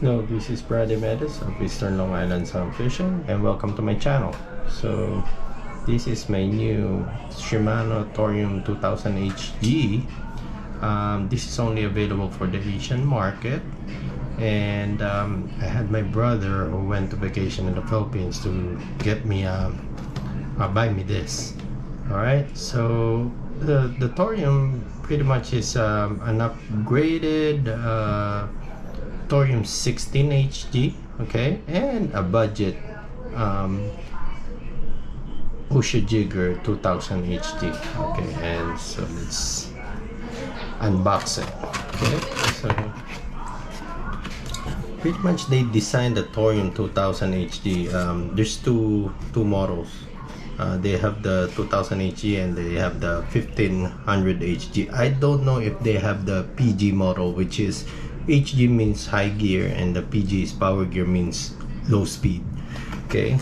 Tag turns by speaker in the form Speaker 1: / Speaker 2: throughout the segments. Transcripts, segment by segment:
Speaker 1: Hello, this is Brady Medes of Eastern Long Island Sound Fishing, and welcome to my channel. So this is my new Shimano Torium 2000 HG. This is only available for the Asian market, and I had my brother who went to vacation in the Philippines to get me buy me this. All right, so the Torium pretty much is an upgraded Torium 16 HG, okay, and a budget Jigger 2000 HG, okay. And so let's unbox it, okay. So pretty much they designed the Torium 2000 HG. There's two models. They have the 2000 HG and they have the 1500 HG. I don't know if they have the PG model, which is HG means high gear and the PG is power gear, means low speed. Okay.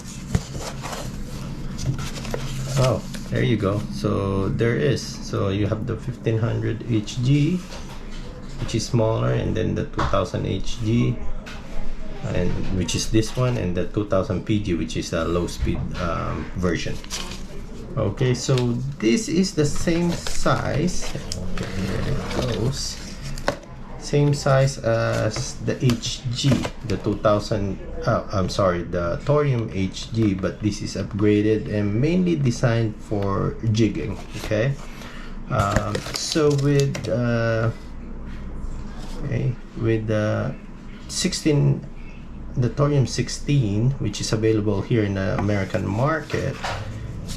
Speaker 1: Oh, there you go. So there is. So you have the 1500 HG, which is smaller, and then the 2000 HG, and which is this one, and the 2000 PG, which is the low speed version. Okay, so this is the same size. Okay, here it goes. Same size as the HG, the 2000. I'm sorry, the Torium HG, but this is upgraded and mainly designed for jigging. Okay, so with the 16, the Torium 16, which is available here in the American market,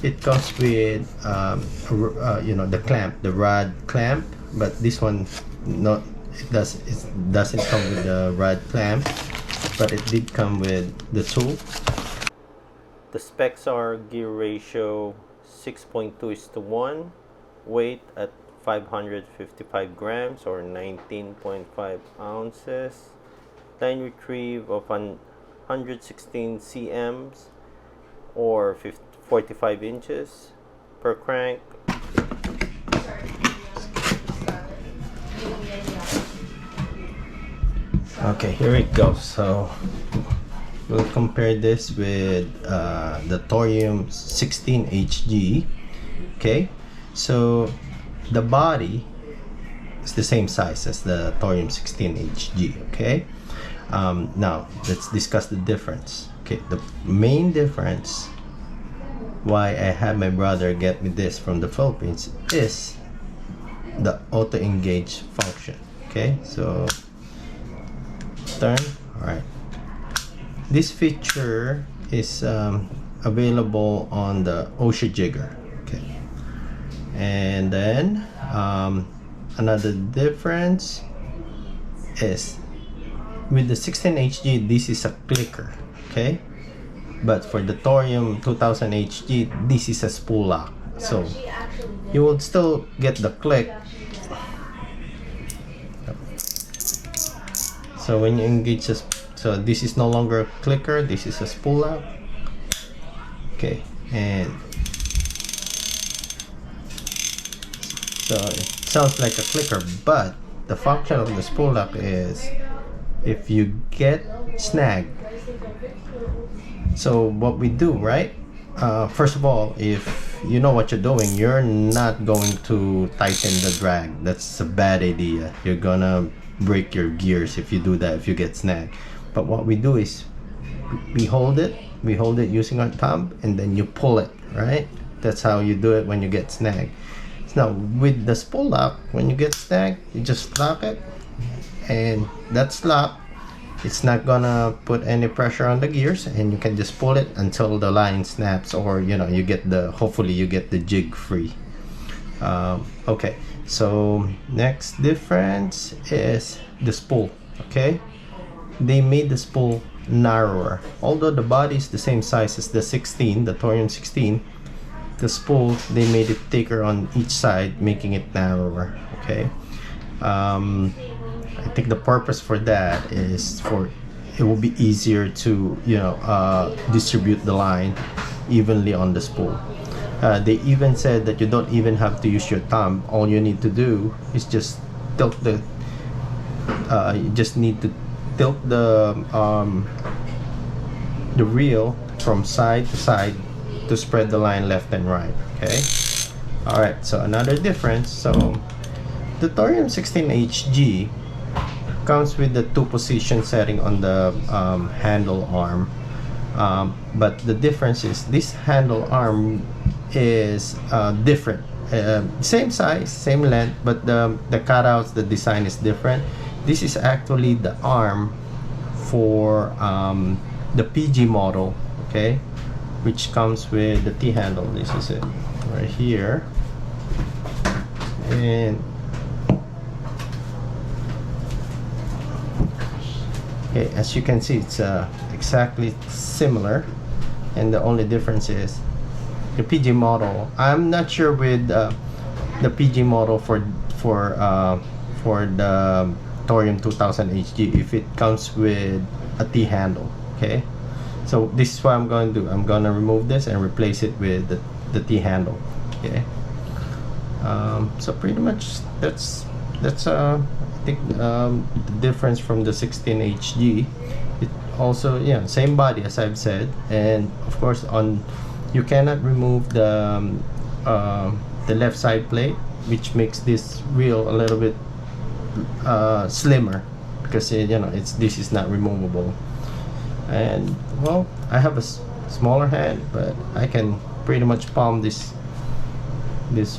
Speaker 1: it comes with the clamp, the rod clamp, but this one not. It doesn't come with the rod clamp, but it did come with the tool. The specs are gear ratio 6.2:1, weight at 555 grams or 19.5 ounces, line retrieve of 116 cms or 45 inches per crank. Okay, here it goes. So we'll compare this with the Torium 16 HG. Okay, so the body is the same size as the Torium 16 HG. Okay, now let's discuss the difference. Okay, the main difference why I had my brother get me this from the Philippines is the auto engage function. Okay, so turn. All right, this feature is available on the Jigger. Okay, and then another difference is with the 16 HG, this is a clicker. Okay, but for the Torium 2000 HG, this is a spool lock, so you will still get the click. So when you engage this, so this is no longer a clicker, this is a spool lock. Okay, and so it sounds like a clicker, but the function of the spool lock is if you get snagged. So what we do, right? First of all, if you know what you're doing, you're not going to tighten the drag. That's a bad idea. You're gonna break your gears if you do that, if you get snagged. But what we do is we hold it using our thumb, and then you pull it, right? That's how you do it when you get snagged. Now with the spool lock, when you get snagged, you just lock it, and that's locked. It's not gonna put any pressure on the gears, and you can just pull it until the line snaps, or you get the, hopefully you get the jig free. Okay, so next difference is the spool. Okay, they made the spool narrower. Although the body is the same size as the 16, the Torium 16, the spool, they made it thicker on each side, making it narrower. Okay, I think the purpose for that is for it will be easier to distribute the line evenly on the spool. They even said that you don't even have to use your thumb. All you need to do is just tilt the you just need to tilt the reel from side to side to spread the line left and right. Okay. All right. So another difference. So the Torium 16HG comes with the 2-position setting on the handle arm, but the difference is this handle arm is different. Same size, same length, but the cutouts, the design is different. This is actually the arm for the PG model, okay, which comes with the T handle. This is it right here, and okay, as you can see, it's exactly similar, and the only difference is the PG model. I'm not sure with the PG model for the Torium 2000 HG if it comes with a T handle. Okay, so this is what I'm going to do. I'm going to remove this and replace it with the T handle. Okay, so pretty much that's I think the difference from the 16HG. It also, yeah, same body as I've said, and of course you cannot remove the left side plate, which makes this reel a little bit slimmer, because this is not removable. And well, I have a smaller hand, but I can pretty much palm this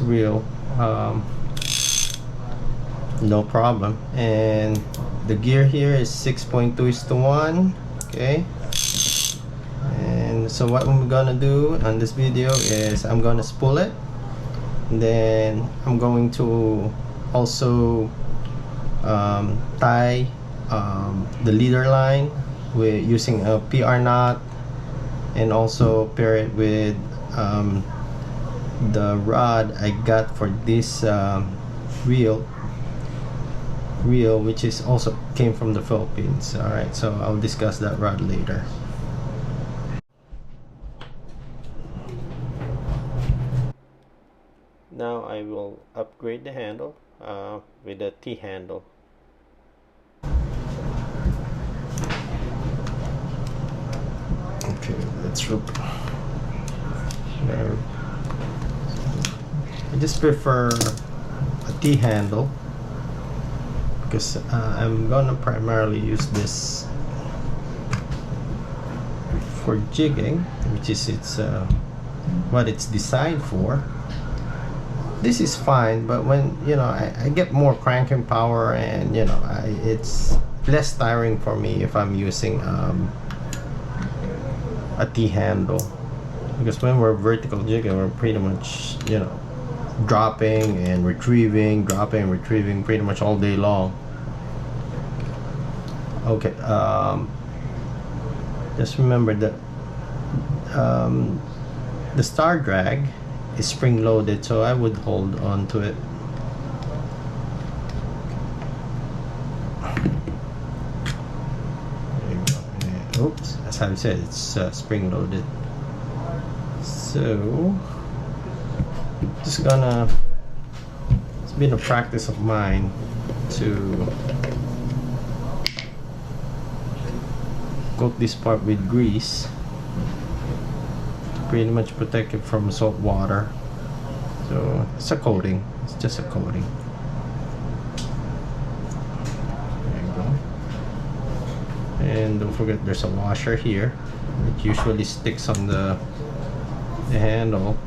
Speaker 1: reel no problem. And the gear here is 6.2:1. Okay, and so what I'm gonna do on this video is I'm gonna spool it, and then I'm going to also tie the leader line with using a PR knot, and also pair it with the rod I got for this reel, which is also came from the Philippines. All right, so I'll discuss that rod later. Now I will upgrade the handle with a T handle. Okay, let's I just prefer a T handle because I'm gonna primarily use this for jigging, which is what it's designed for. This is fine, but when I get more cranking power, and it's less tiring for me if I'm using a T handle, because when we're vertical jigging, we're pretty much dropping and retrieving pretty much all day long. Okay, just remember that the star drag is spring loaded, so I would hold on to it. There you go. And, oops, as I said, it's spring loaded. So just gonna, it's been a practice of mine to coat this part with grease, pretty much protect it from salt water. So it's a coating, it's just a coating. There you go. And don't forget there's a washer here. It usually sticks on the handle,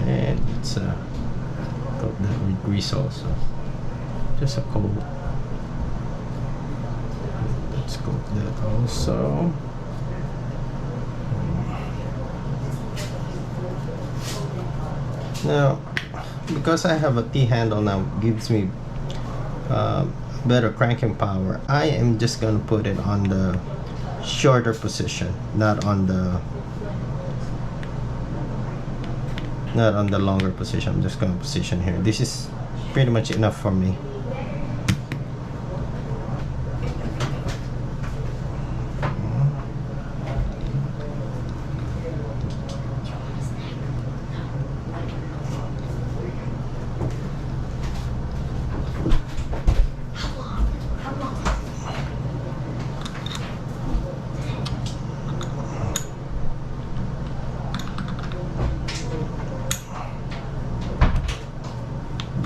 Speaker 1: and it's coat that with grease also, just a coat. Let's coat that also. Now, because I have a T handle now, gives me better cranking power, I am just gonna put it on the shorter position, not on the longer position. I'm just gonna position here. This is pretty much enough for me.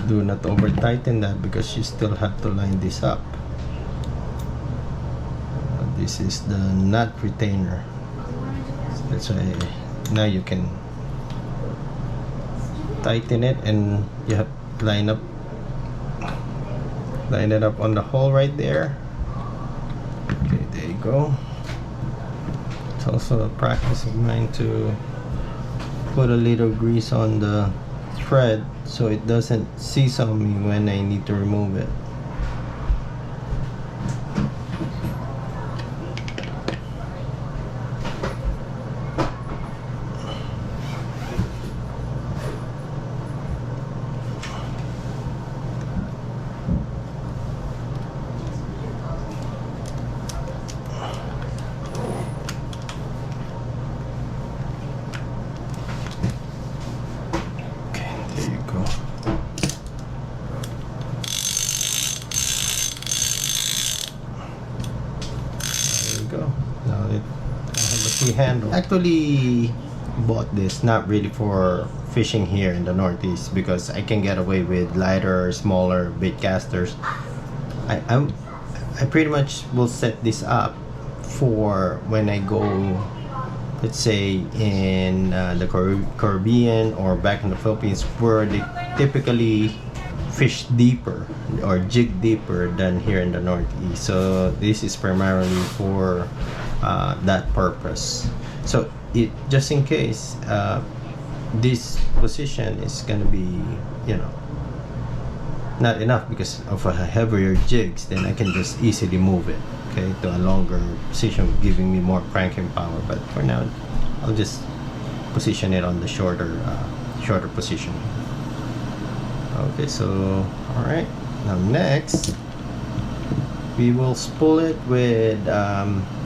Speaker 1: do not over tighten that because you still have to line this up. This is the nut retainer, so that's why now you can tighten it, and you have to line it up on the hole right there. Okay, there you go. It's also a practice of mine to put a little grease on the thread so it doesn't seize on me when I need to remove it. Handle. Actually bought this not really for fishing here in the Northeast because I can get away with lighter, smaller bait casters. I pretty much will set this up for when I go, let's say in the Caribbean or back in the Philippines, where they typically fish deeper or jig deeper than here in the Northeast. So this is primarily for that purpose. So it just in case this position is gonna be, you know, not enough because of a heavier jigs, then I can just easily move it, okay, to a longer position, giving me more cranking power. But for now, I'll just position it on the shorter position. Okay, so all right, now next we will spool it with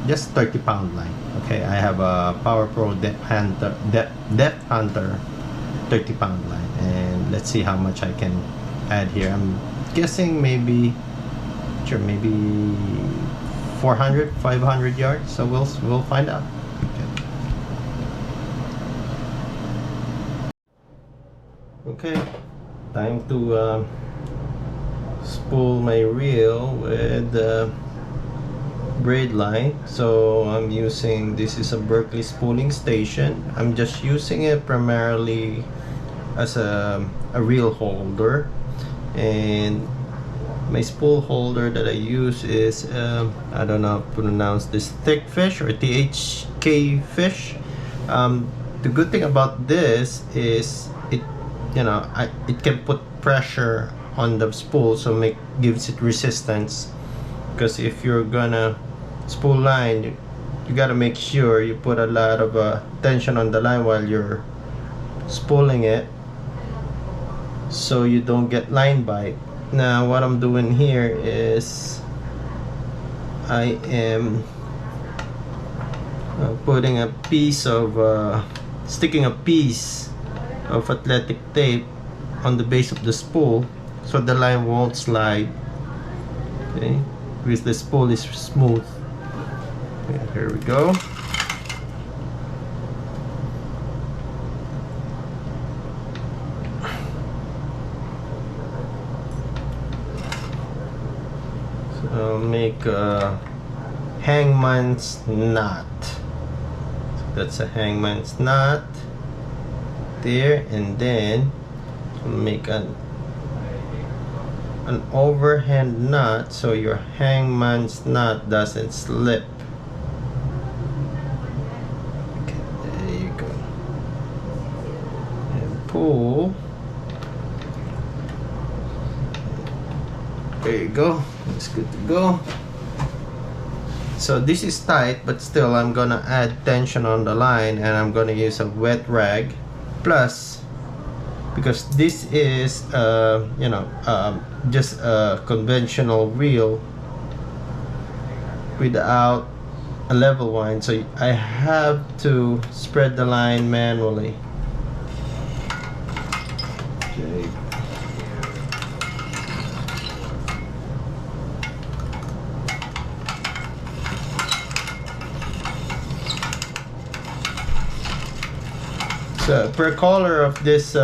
Speaker 1: just 30-pound line. Okay, I have a Power Pro Depth Hunter 30-pound line, and let's see how much I can add here. I'm guessing maybe 400, 500 yards. So we'll find out. Okay, time to spool my reel with braid line. So I'm using, this is a Berkeley spooling station. I'm just using it primarily as a reel holder, and my spool holder that I use is I don't know how to pronounce this, thick fish or THK fish. The good thing about this is it, you know, it can put pressure on the spool, so gives it resistance. Because if you're gonna spool line, you gotta make sure you put a lot of tension on the line while you're spooling it, so you don't get line bite. Now what I'm doing here is I am putting a piece of sticking a piece of athletic tape on the base of the spool so the line won't slide, okay, because the spool is smooth. Okay, here we go. So I'll make a hangman's knot. So that's a hangman's knot there, and then I'll make an overhand knot so your hangman's knot doesn't slip. Okay, there you go. And pull. There you go. It's good to go. So this is tight, but still I'm gonna add tension on the line, and I'm gonna use a wet rag. Plus, because this is you know, just a conventional reel without a level line, so I have to spread the line manually. Okay. So per color of this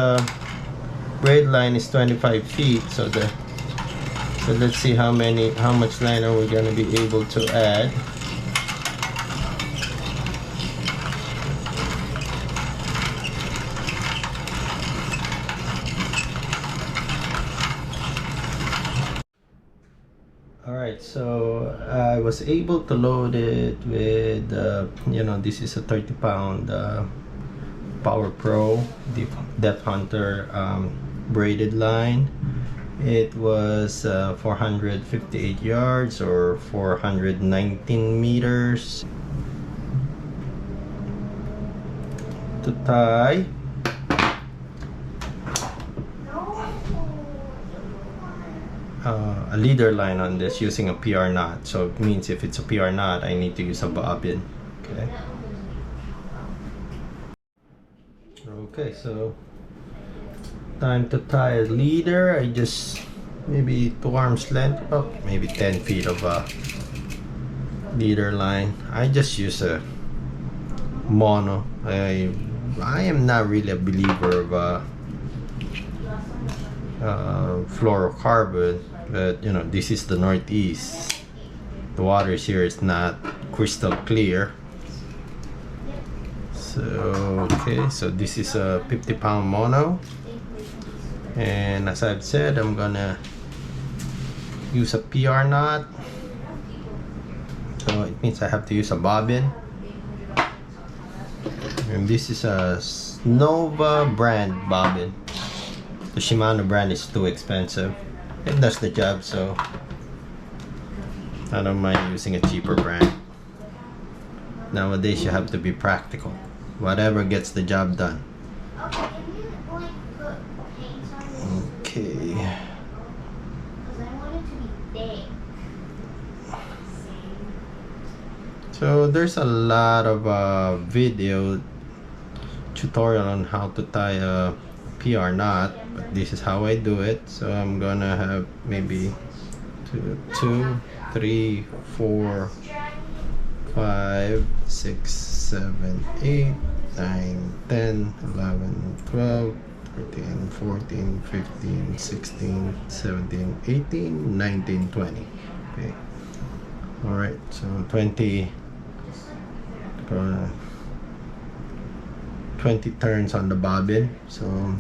Speaker 1: braid line is 25 feet, so let's see how much line are we gonna be able to add. Alright, so I was able to load it with, this is a 30-pound Power Pro Depth Hunter braided line. It was 458 yards or 419 meters to tie. A leader line on this using a PR knot. So it means if it's a PR knot, I need to use a bobbin. Okay, so time to tie a leader. I just maybe 2 arms length, maybe 10 feet of a leader line. I just use a mono. I am not really a believer of fluorocarbon, but this is the Northeast. The waters here is not crystal clear. So okay, so this is a 50-pound mono, and as I've said, I'm gonna use a PR knot, so it means I have to use a bobbin. And this is a Nova brand bobbin. The Shimano brand is too expensive. It does the job, so I don't mind using a cheaper brand. Nowadays you have to be practical. Whatever gets the job done. Okay. So there's a lot of video tutorial on how to tie a PR knot, but this is how I do it. So I'm gonna have maybe 2, 3, 4, 5, 6, 7, 8, 9, 10, 11, 12, 13, 14, 15, 16, 17, 18, 19, 20. Okay. Alright, so 20 turns on the bobbin. So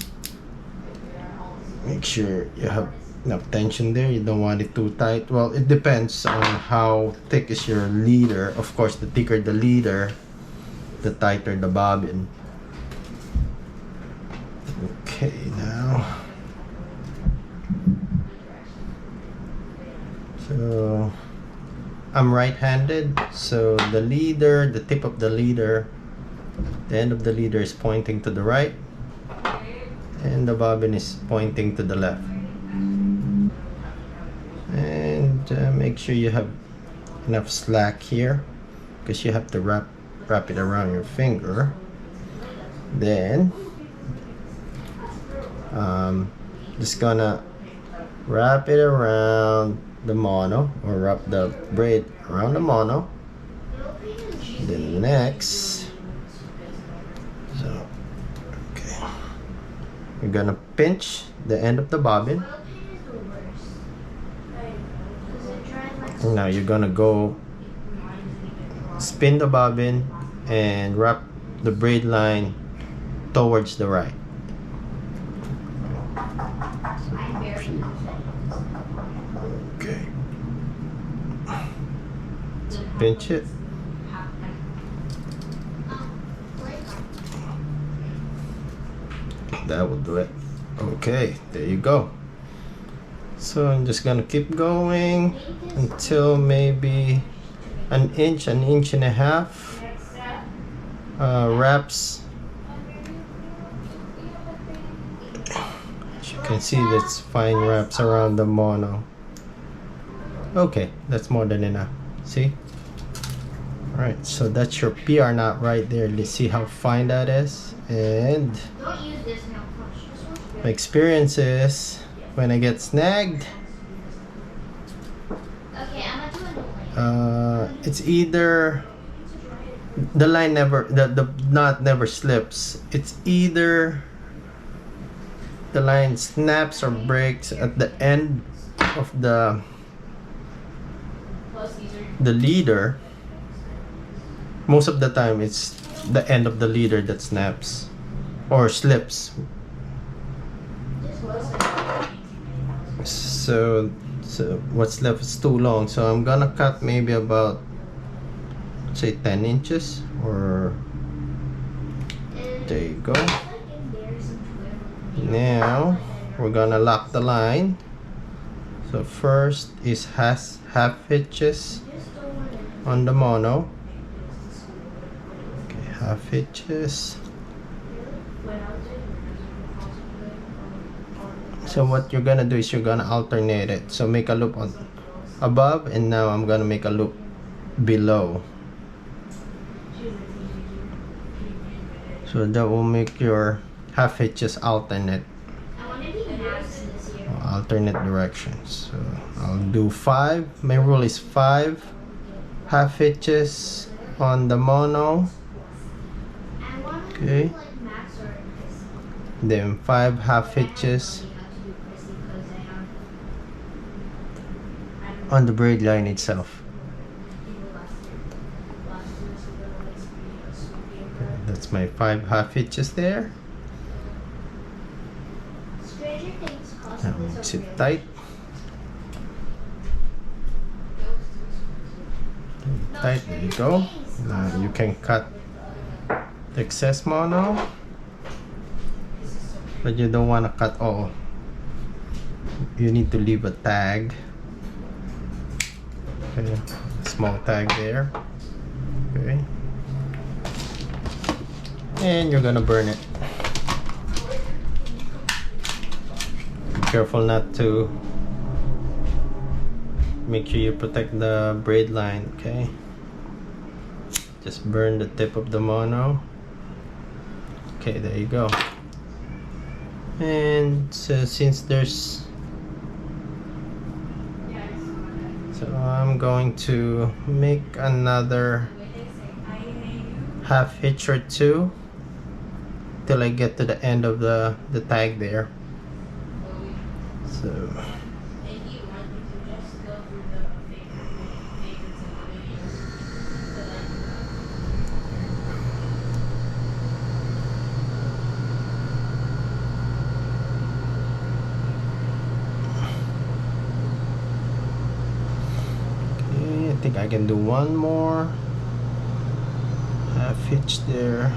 Speaker 1: make sure you have enough tension there. You don't want it too tight. Well, it depends on how thick is your leader. Of course, the thicker the leader, the tighter the bobbin. Okay, now so I'm right-handed, so the leader, the tip of the leader, the end of the leader is pointing to the right, and the bobbin is pointing to the left. And make sure you have enough slack here, because you have to wrap it around your finger. Then just gonna wrap it around the mono, or wrap the braid around the mono. Then next, so okay, you're gonna pinch the end of the bobbin. Now you're gonna go spin the bobbin and wrap the braid line towards the right. Okay. Pinch it. That will do it. Okay, there you go. So I'm just gonna keep going until maybe an inch and a half wraps. As you can see, that's fine wraps around the mono. Okay, that's more than enough. See? Alright, so that's your PR knot right there. Let's see how fine that is. And my experience is, when I get snagged, it's either the line never, the knot never slips. It's either the line snaps or breaks at the end of the leader, most of the time it's the end of the leader that snaps or slips. So what's left is too long, so I'm gonna cut maybe about, say, 10 inches, or there you go. Now we're gonna lock the line. So first is half hitches on the mono. Okay, half hitches. So what you're gonna do is you're gonna alternate it. So make a loop on above, and now I'm gonna make a loop below. So that will make your half hitches alternate directions. So I'll do 5. My rule is 5 half hitches on the mono. Okay. Then 5 half hitches on the braid line itself. Okay, that's my 5 half hitches there. Now mix it tight. Tight, there you go. Now you can cut the excess mono, but you don't want to cut all. You need to leave a tag. Okay, small tag there. Okay, and you're gonna burn it. Be careful not to. Make sure you protect the braid line. Okay, just burn the tip of the mono. Okay, there you go. And so since there's, so I'm going to make another half hitch or 2 till I get to the end of the tag there. So I think I can do one more half hitch there.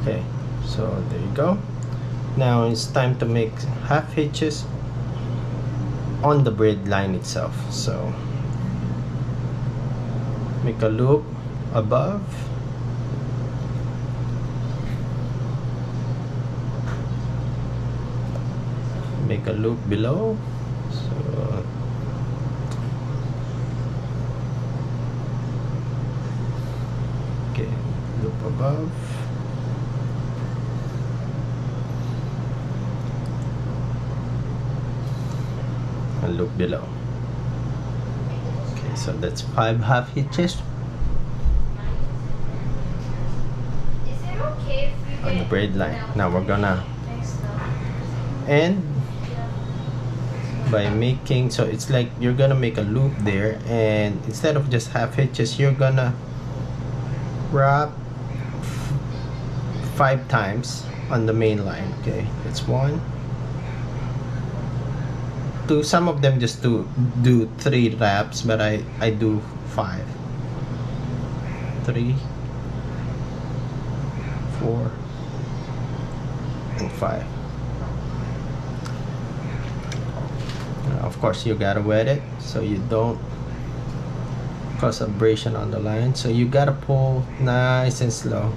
Speaker 1: Okay, so there you go. Now it's time to make half hitches on the braid line itself. So make a loop above, make a loop below. So okay, loop above, and loop below. Okay, so that's 5 half hitches on the braid line. Now we're gonna end by making, so it's like you're gonna make a loop there, and instead of just half hitches, you're gonna wrap 5 times on the main line. Okay, that's 1, 2. Some of them just do 3 wraps, but I do 5. 3, 4, and 5. Now, of course, you gotta wet it so you don't cause abrasion on the line. So you gotta pull nice and slow.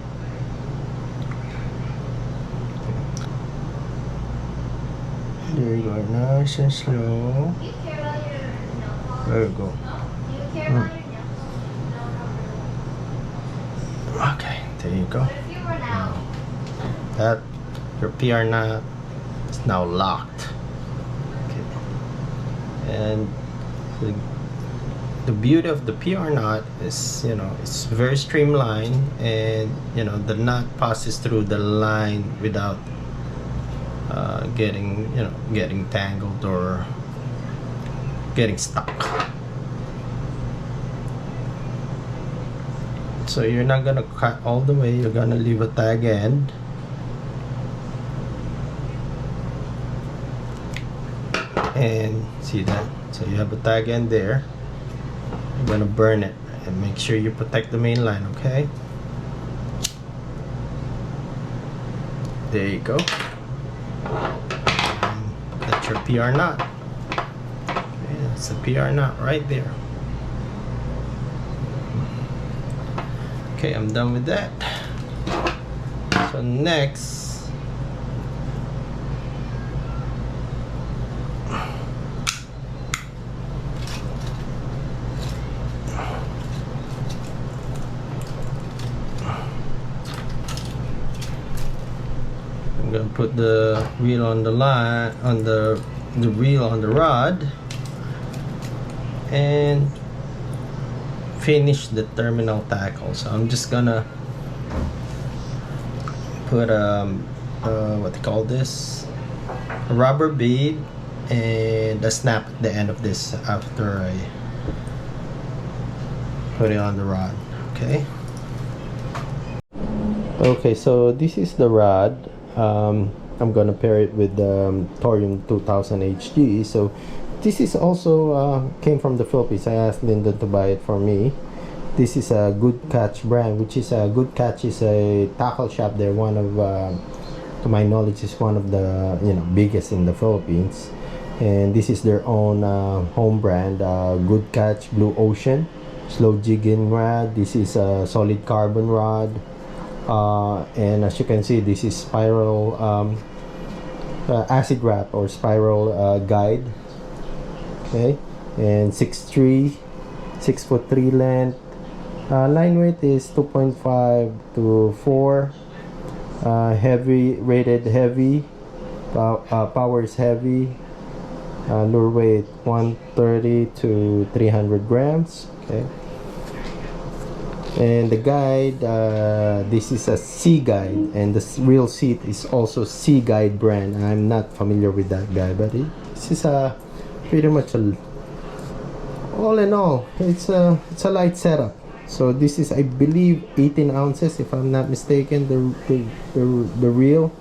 Speaker 1: There you go, nice and slow. There you go. Okay, there you go. Now, that your PR knot is now locked. Okay. And the beauty of the PR knot is, you know, it's very streamlined, and you know, the knot passes through the line without getting tangled or getting stuck. So you're not gonna cut all the way, you're gonna leave a tag end. And see that? So you have a tag end there. You're gonna burn it, and make sure you protect the main line, okay? There you go. And that's your PR knot. Okay, that's the PR knot right there. Okay, I'm done with that. So next, I'm gonna put the reel on the line, on the reel on the rod, and finish the terminal tackle. So I'm just gonna put what they call this, a rubber bead and a snap at the end of this after I put it on the rod. Okay, so this is the rod. I'm gonna pair it with the Torium 2000 HG. So this is also came from the Philippines. I asked Lyndon to buy it for me. This is a Good Catch brand, which is a Good Catch is a tackle shop. They're one of, to my knowledge, is one of the biggest in the Philippines. And this is their own home brand, Good Catch Blue Ocean slow jigging rod. This is a solid carbon rod. And as you can see, this is spiral acid wrap or spiral guide. Okay, and 6'3", 6'3" length. Line weight is 2.5 to 4. Heavy, rated heavy. Power is heavy. Lure weight 130 to 300 grams. Okay. And the guide, this is a Sea Guide, and the real seat is also Sea Guide brand. I'm not familiar with that guy, but this is a pretty much all in all, it's a light setup. So this is, I believe, 18 ounces if I'm not mistaken. The reel,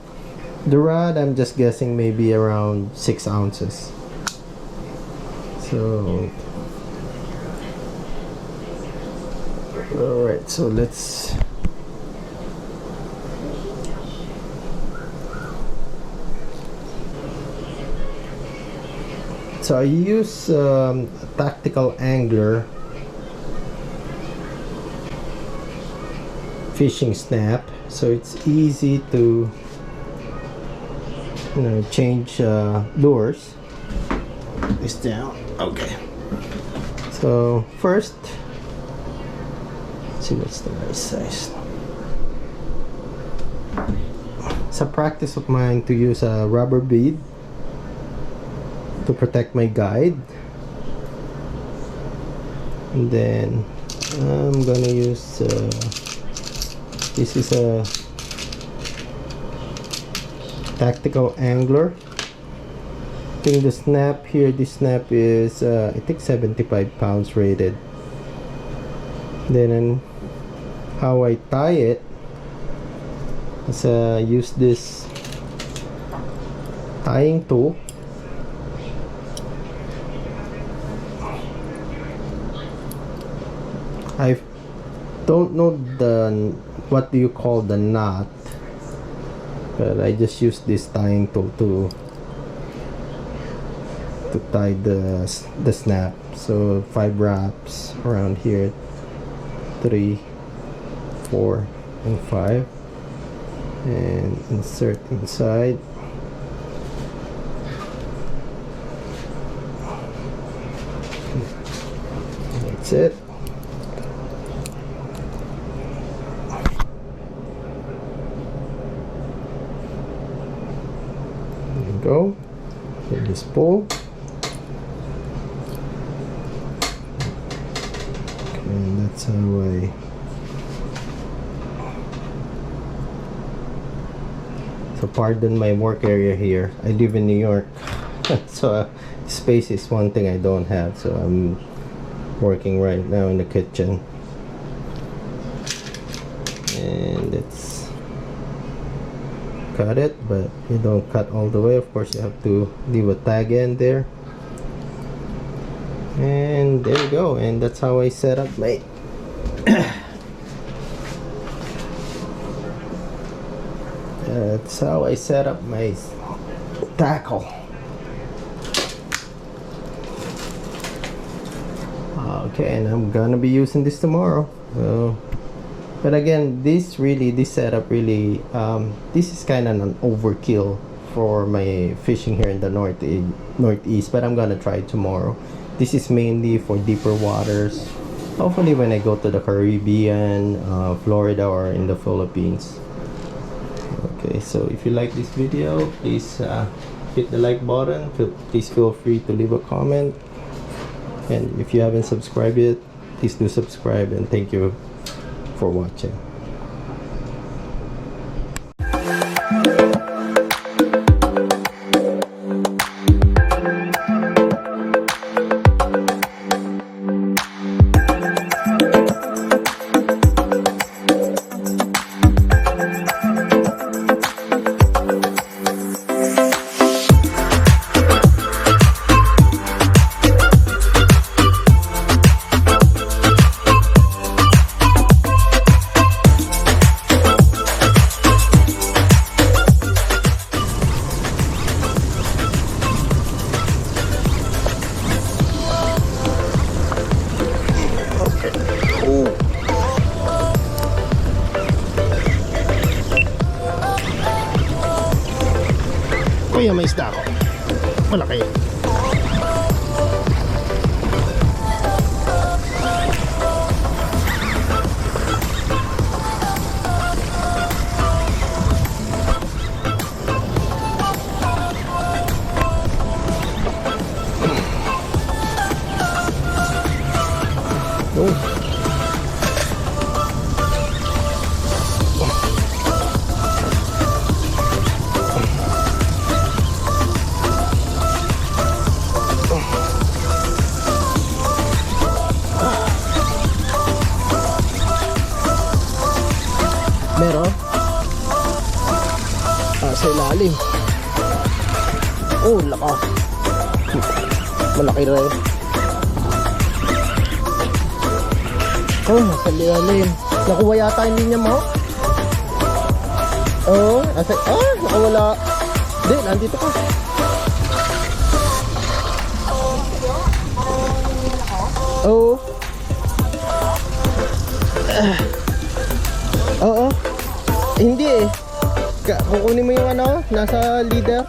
Speaker 1: the rod, I'm just guessing maybe around 6 ounces. So alright, so let's I use a tactical angler fishing snap, so it's easy to change lures. Put this down. Okay, so first, let's see what's the right size. It's a practice of mine to use a rubber bead to protect my guide, and then I'm gonna use this is a tactical angler. I think the snap here, this snap is I think 75 pounds rated. Then how I tie it is use this tying tool. I don't know what do you call the knot, but I just use this tying tool to tie the snap. So 5 wraps around here, 3, 4, and 5, and insert inside. That's it. go. Just pull. And that's how I so pardon my work area here. I live in New York. So space is one thing I don't have, so I'm working right now in the kitchen. And it's cut it, but you don't cut all the way. Of course, you have to leave a tag in there. And there you go. And that's how I set up my that's how I set up my tackle. Okay, and I'm gonna be using this tomorrow. So, but again, this setup really, this is kind of an overkill for my fishing here in the northeast. But I'm gonna try it tomorrow. This is mainly for deeper waters. Hopefully, when I go to the Caribbean, Florida, or in the Philippines. Okay, so if you like this video, please hit the like button. Please feel free to leave a comment. And if you haven't subscribed yet, please do subscribe, and thank you for watching. Kuya, may isda ako. Malaki. Oh. Meron? Sa ilalim. Oh, laka. Malaki rin. Oh, sa ilalim. Nakuha yata yung linya mo? Oh, nakawala. Hindi, nandito ka. Oh. Oo. Hindi eh. Kukunin mo yung nasa leader.